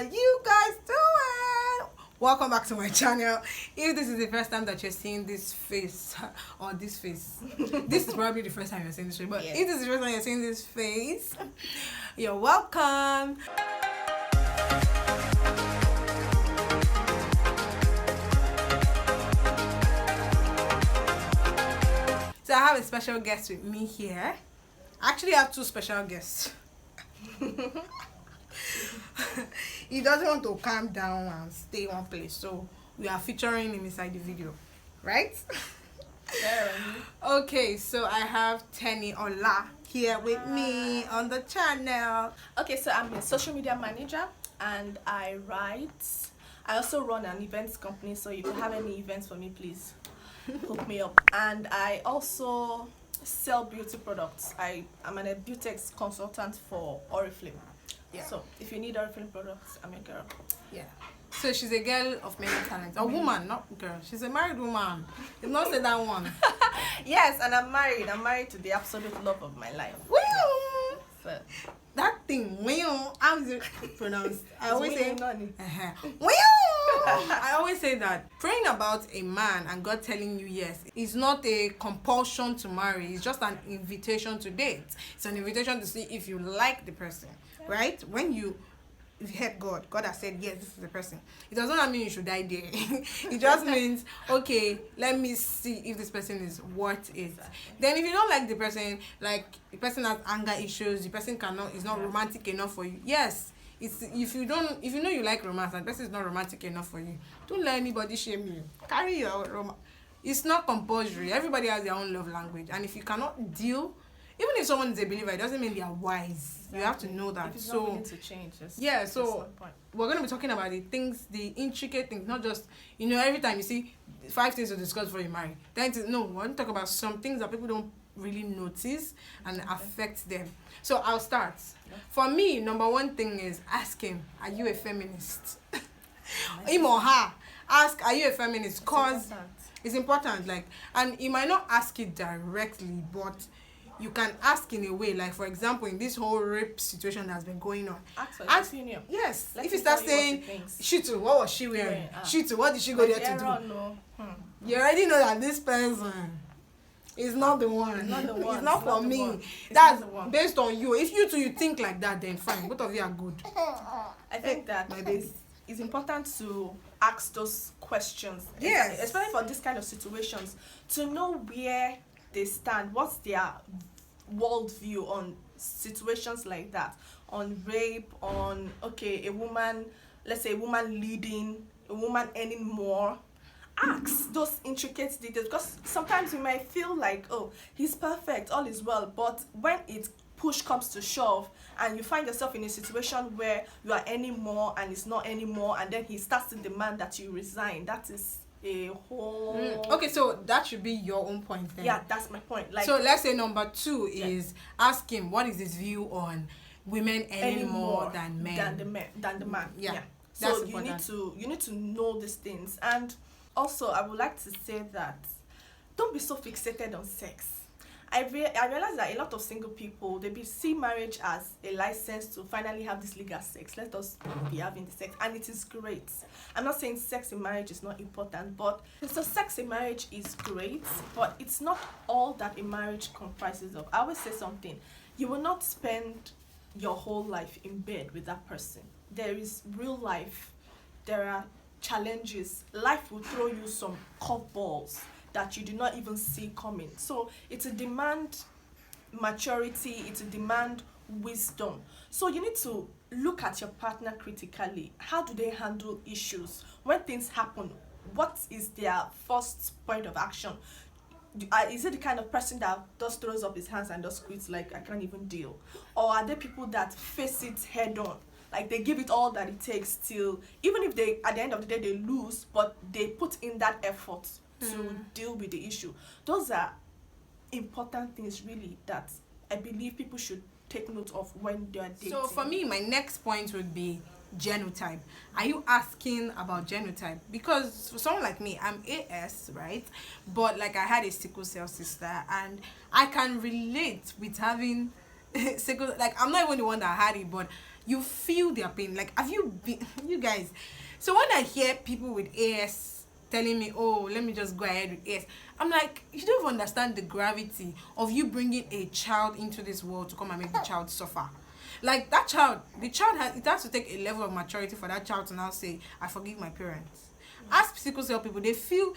are you guys doing? Welcome back to my channel. If this is the first time that you're seeing this face or this face, this is probably the first time you're seeing this face, but if this is the first time you're seeing this face, you're welcome. So I have a special guest with me here. I actually have two special guests. He doesn't want to calm down and stay one place, so we are featuring him inside the video, right? Yeah. Okay, so I have Tenny Ola here with me on the channel. Okay, so I'm a social media manager and I write. I also run an events company, so if you have any events for me, please hook me up. And I also sell beauty products. I'm a beauty consultant for Oriflame. Yeah. So if you need Oriflame products, I'm your girl. Yeah. So she's a girl of many talents. A woman, not girl. She's a married woman. Did not say that one. Yes, and I'm married. I'm married to the absolute love of my life. Well, So that thing, well, how is it pronounced? I always say, well, I always say that praying about a man and God telling you yes is not a compulsion to marry. It's just an invitation to date. It's an invitation to see if you like the person, right? When you heard God has said yes, this is the person. It does not mean you should die there. It just means, okay, let me see if this person is worth it. Then if you don't like the person, like the person has anger issues, the person is not romantic enough for you. Yes, it's if you know you like romance and the person is not romantic enough for you, don't let anybody shame you. Carry your romance. It's not compulsory. Everybody has their own love language, and if you cannot deal, even if someone is a believer, it doesn't mean they are wise. Exactly. You have to know that. If it's not willing to change, so we're going to be talking about the intricate things, not just, every time you see 5 things to discuss before you marry. No, we're going to talk about some things that people don't really notice and affect them. So I'll start. Yeah. For me, number one thing is ask him, are you a feminist? Him or her. Ask, are you a feminist? Because it's important. And you might not ask it directly, but you can ask in a way, like for example, in this whole rape situation that's been going on. Ask opinion. Yes. If you start saying, Shitu, what was she wearing? Shitu, what did she go there to do? You already know that this person is not the one. It's not the one. It's not for me. That's based on you. If you two you think like that, then fine. Both of you are good. I think that it's important to ask those questions. Yes. Especially for this kind of situations, to know where they stand, what's their worldview on situations like that, on rape, on a woman, let's say a woman leading, a woman earning more. Ask those intricate details, because sometimes you might feel like, oh, he's perfect, all is well, but when push comes to shove and you find yourself in a situation where you are earning more and it's not anymore, and then he starts to demand that you resign, that is a whole okay, so that should be your own point then. Yeah, that's my point. So let's say number 2 is ask him what is his view on women earning more than men than the man. Yeah. So you need to know these things. And also I would like to say that don't be so fixated on sex. I realize that a lot of single people, they see marriage as a license to finally have this legal sex. Let us be having the sex, and it is great. I'm not saying sex in marriage is not important, but so sex in marriage is great, but it's not all that a marriage comprises of. I always say something: you will not spend your whole life in bed with that person. There is real life. There are challenges. Life will throw you some curveballs that you do not even see coming. So it's a demand maturity, it's a demand wisdom. So you need to look at your partner critically. How do they handle issues? When things happen, what is their first point of action? Is it the kind of person that just throws up his hands and just quits, like, I can't even deal? Or are they people that face it head on? Like, they give it all that it takes till, even if they, at the end of the day, they lose, but they put in that effort to deal with the issue. Those are important things, really, that I believe people should take note of when they are dating. So for me, my next point would be genotype. Are you asking about genotype? Because for someone like me, I'm AS, right? But like I had a sickle cell sister, and I can relate with having sickle. Like, I'm not even the one that had it, but you feel their pain. Like, have you been, you guys? So when I hear people with AS telling me, oh, let me just go ahead with AS, I'm like, you don't even understand the gravity of you bringing a child into this world to come and make the child suffer. Like, that child, it has to take a level of maturity for that child to now say, I forgive my parents. Ask sickle cell people, they feel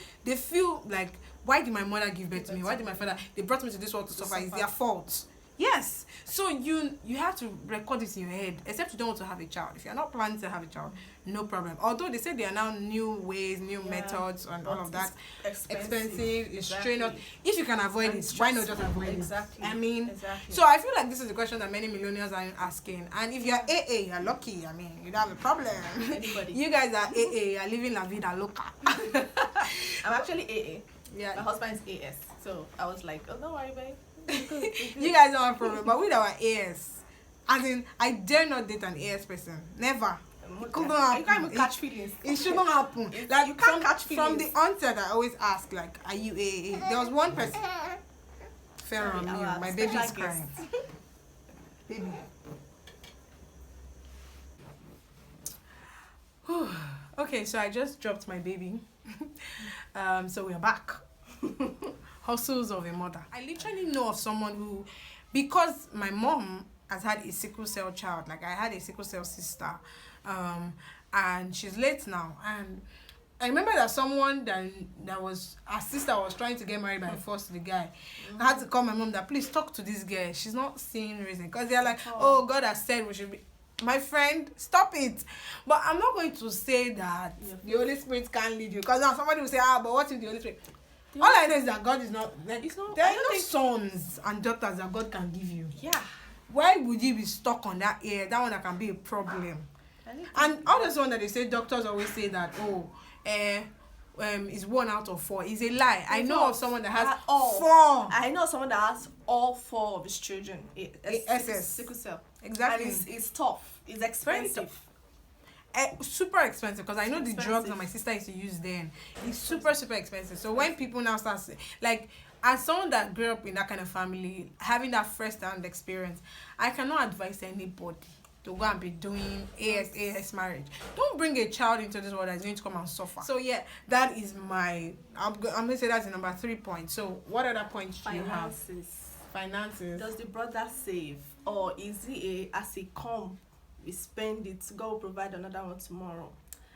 like, why did my mother give birth to me? Why did my father, they brought me to this world to suffer? It's their fault. Yes. So you have to record this in your head, except you don't want to have a child. If you're not planning to have a child, no problem. Although they say there are now new ways, new methods, and all of that. Expensive, it's strenuous. If you can avoid it, why not just avoid it? Exactly. I mean, so I feel like this is the question that many millennials are asking. And if you're AA, you're lucky. I mean, you don't have a problem. Anybody. You guys are AA, you're living la vida loca. I'm actually AA. Yeah. My husband is AS. So I was like, oh, don't worry, babe. You guys don't have a problem, but with our AS, as in, I dare not date an AS person. Never. It couldn't happen. You can't even catch feelings. It shouldn't happen. Like, you can't catch feelings. From the onset, I always ask, like, are you AA? There was one person. Fair on me. My baby's crying. Baby. Okay, so I just dropped my baby. So we're back. Hustles of a mother. I literally know of someone who, because my mom has had a sickle cell child, like I had a sickle cell sister, and she's late now, and I remember that someone that was, her sister was trying to get married by force to the guy. I had to call my mom that, please talk to this girl, she's not seeing reason, because they're like, oh, God has said we should be. My friend, stop it. But I'm not going to say that the Holy Spirit can't lead you, because now somebody will say, but what if the Holy Spirit? All I know is that God is not, like, there are no sons and daughters that God can give you. Yeah. Why would you be stuck on that ear? That one that can be a problem. And all this one that they say, doctors always say that, is 1 out of 4. Is a lie. I know of someone that has all 4. I know someone that has all 4 of his children. SS. Sickle cell. Exactly. And it's tough. It's expensive. Super expensive, because I know the drugs that my sister used to use then. It's super expensive. So when people now start, like, as someone that grew up in that kind of family, having that first-hand experience, I cannot advise anybody to go and be doing AS marriage. Don't bring a child into this world that's going to come and suffer. So yeah, that is I'm going to say that's the number 3 point. So what other points do you have? Finances. Does the brother save, or is he as he come, we spend it, God will provide another one tomorrow?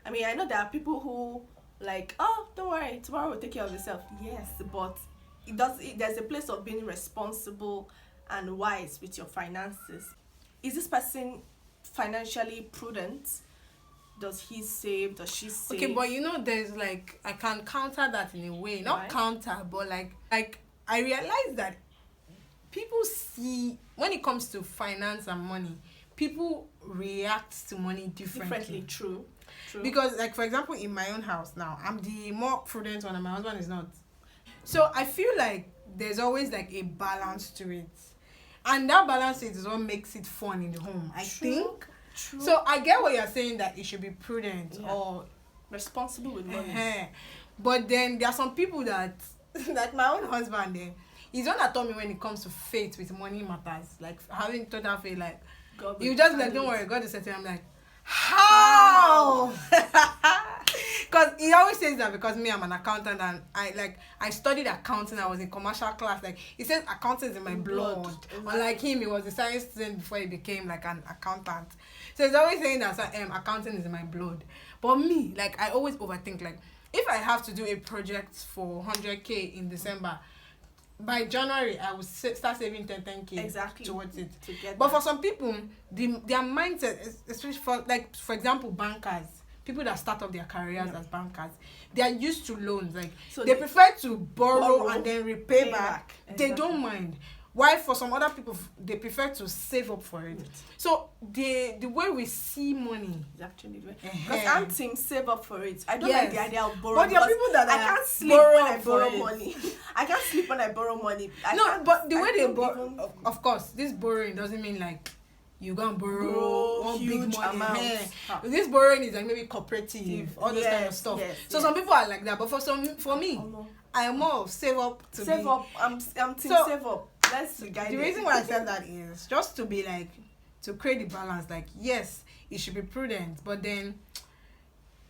I mean, I know there are people who like, oh, don't worry, tomorrow will take care of yourself. Yes, but there's a place of being responsible and wise with your finances. Is this person financially prudent? Does he save? Does she save? Okay, but you know, there's like, I can counter that in a way. Not counter, but like I realize that people see, when it comes to finance and money, people react to money differently. True. Because, like, for example, in my own house now, I'm the more prudent one and my husband is not. So I feel like there's always like a balance to it. And that balance is what makes it fun in the home, I think. True. So I get what you're saying, that it should be prudent or responsible with money. But then there are some people that, like my own husband, he's one that told me when it comes to faith with money matters, like having total faith, like, you just like, don't worry, God is setting. I'm like, how? Because he always says that, because me, I'm an accountant, and I studied accounting. I was in commercial class. Like, he says accounting is in my blood. Unlike him, he was a science student before he became like an accountant. So he's always saying that accounting is in my blood. But me, like, I always overthink. Like, if I have to do a project for 100K in December, by January, I will start saving 10K towards it. But for some people, their mindset, especially for example, bankers, people that start up their careers as bankers, they are used to loans. Like, so they prefer to borrow and then repay back. They don't mind. Why for some other people, they prefer to save up for it. So the way we see money is actually good. Because I'm team save up for it. I don't like the idea of borrowing. But there are people that I can't sleep when I borrow money. I can't sleep when I borrow money. But the way they borrow, of course, this borrowing doesn't mean like you go and borrow one big money amount. This borrowing is like maybe cooperative, all those kind of stuff. So some people are like that, but for me, I am more of save up. I'm team save up. That's the reason why I said that is just to be like, to create the balance. Like, yes, it should be prudent, but then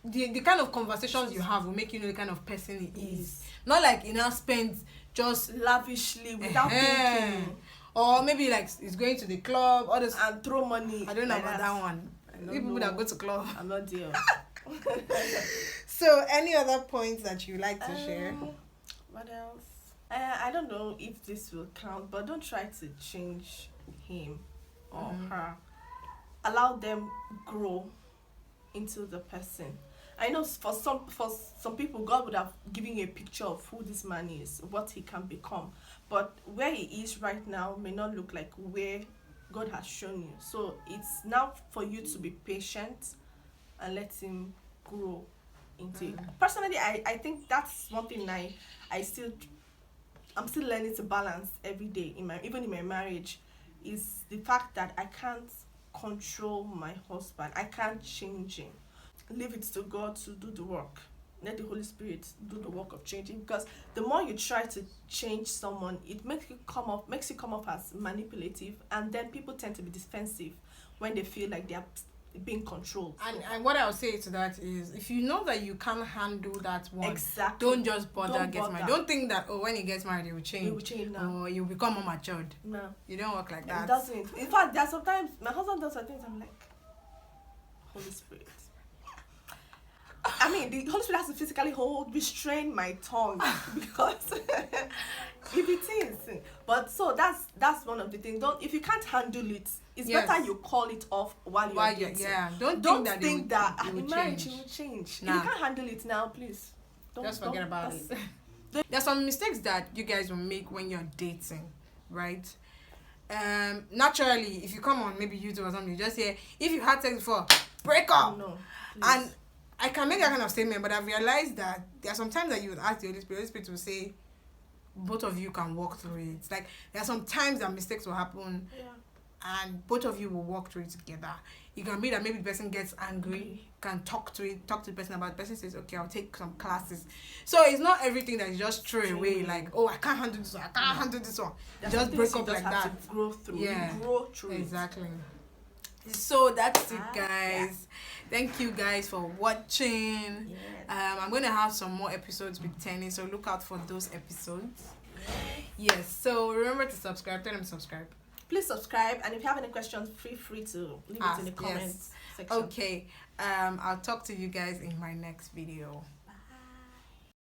the kind of conversations you have will make you know the kind of person he is. Not like he now spends just lavishly without thinking. Or maybe like he's going to the club, others and throw money. I don't know about that one. People that go to club. I'm not there. So, any other points that you like to share? What else? I don't know if this will count, but don't try to change him or her. Allow them grow into the person. I know for some people, God would have given you a picture of who this man is, what he can become. But where he is right now may not look like where God has shown you. So it's now for you to be patient and let him grow into it. Personally, I think that's one thing I'm still learning to balance every day even in my marriage, is the fact that I can't control my husband. I can't change him. Leave it to God to do the work. Let the Holy Spirit do the work of changing, because the more you try to change someone, it makes you come off as manipulative, and then people tend to be defensive when they feel like they are being controlled. And what I'll say to that is, if you know that you can't handle that one, exactly, don't just bother getting married. Don't think that when he gets married he will change. He will change now. Or you'll become more matured. No, you don't work like that. It doesn't. In fact, there are sometimes my husband does things I'm like, Holy Spirit. I mean, the Holy Spirit has to physically restrain my tongue because if it is. But so that's one of the things. If you can't handle it, it's better you call it off while you're dating. Yeah, don't think that in marriage it will change. Nah. If you can't handle it now, please just forget about it. There's some mistakes that you guys will make when you're dating, right? Naturally, if you come on maybe YouTube or something, you just say, if you had sex before, break up. No, and I can make that kind of statement, but I've realized that there are some times that you would ask the Holy Spirit will say, both of you can walk through it. Like, there are some times that mistakes will happen, and both of you will walk through it together. You can be that maybe the person gets angry, can talk to the person about it. The person says, okay, I'll take some classes. So it's not everything that you just throw away, like, oh, I can't handle this one, I can't handle this one. You just break up like that. To grow through. Yeah, grow through exactly. So that's it, guys. Thank you guys for watching. I'm going to have some more episodes with Tenny, so look out for those episodes. Yes, so remember to subscribe. Tell them to subscribe. Please subscribe, and if you have any questions, feel free to leave it in the comments section. Okay, I'll talk to you guys in my next video.